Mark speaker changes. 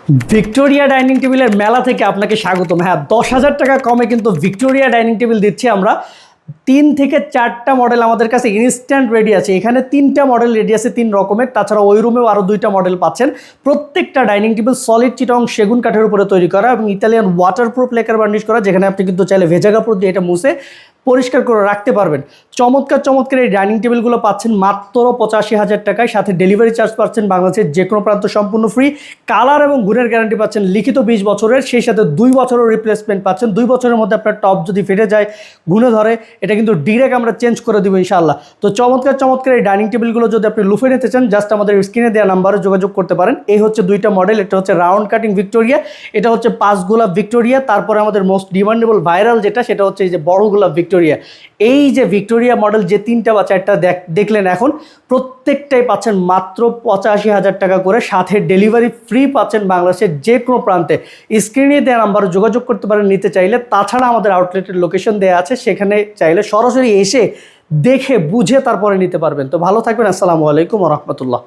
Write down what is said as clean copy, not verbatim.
Speaker 1: Victoria dining টেবিলের মেলা থেকে আপনাকে স্বাগতম। হ্যাঁ, 10,000 টাকা কমে কিন্তু ভিক্টোরিয়া ডাইনিং টেবিল দিচ্ছি আমরা। 3 থেকে 4টা মডেল আমাদের কাছে ইনস্ট্যান্ট রেডি আছে। এখানে 3টা মডেল রেডি আছে 3 রকমের। তাছাড়া ওই রুমেও আরও 2টা মডেল পাচ্ছেন। প্রত্যেকটা ডাইনিং টেবিল সলিড চিটং সেগুন কাঠের উপরে তৈরি করা এবং ইতালিয়ান ওয়াটারপ্রুফ লেকার বার্নিশ করা, যেখানে আপনি কিন্তু চাইলে ভেজা কাপড় দিয়ে এটা মুছে পরিষ্কার করে রাখতে পারবেন। চমৎকার চমৎকার এই ডাইনিং টেবিলগুলো পাচ্ছেন মাত্র 85,000 টাকায়। সাথে ডেলিভারি চার্জ পাচ্ছেন বাংলাদেশের যে কোনো প্রান্ত সম্পূর্ণ ফ্রি। কালার এবং গুণের গ্যারান্টি পাচ্ছেন লিখিত 20 বছরের, সেই সাথে 2 বছরের রিপ্লেসমেন্ট পাচ্ছেন। 2 বছরের মধ্যে আপনার টপ যদি ফেটে যায়, গুণে ধরে, এটা কিন্তু ডিরেক্ট আমরা চেঞ্জ করে দেবো ইনশাআল্লাহ। তো চমৎকার চমৎকার এই ডাইনিং টেবিলগুলো যদি আপনি লুফে নিতে চান, জাস্ট আমাদের স্ক্রিনে দেওয়া নাম্বারে যোগাযোগ করতে পারেন। এই হচ্ছে 2টা মডেল। এটা হচ্ছে রাউন্ড কাটিং ভিক্টোরিয়া, এটা হচ্ছে 5 গোলাপ ভিক্টোরিয়া। তারপরে আমাদের মোস্ট ডিমান্ডেবল ভাইরাল যেটা, সেটা হচ্ছে এই যে বড় গোলাপ ভিক্টোরিয়া। এই যে ভিক্টোরিয়া মডেল যে 3টা বা 4টা দেখলেন এখন, প্রত্যেকটাই পাচ্ছেন মাত্র 85,000 টাকা করে। সাথে ডেলিভারি ফ্রি পাচ্ছেন বাংলাদেশের যে কোনো প্রান্তে। স্ক্রিনে দেওয়া নাম্বারে যোগাযোগ করতে পারেন নিতে চাইলে। তাছাড়া আমাদের আউটলেটের লোকেশন দেওয়া আছে, সেখানে চাইলে সরাসরি এসে দেখে বুঝে তারপরে নিতে পারবেন। তো ভালো থাকবেন। আসসালামু আলাইকুম ওয়া রাহমাতুল্লাহ।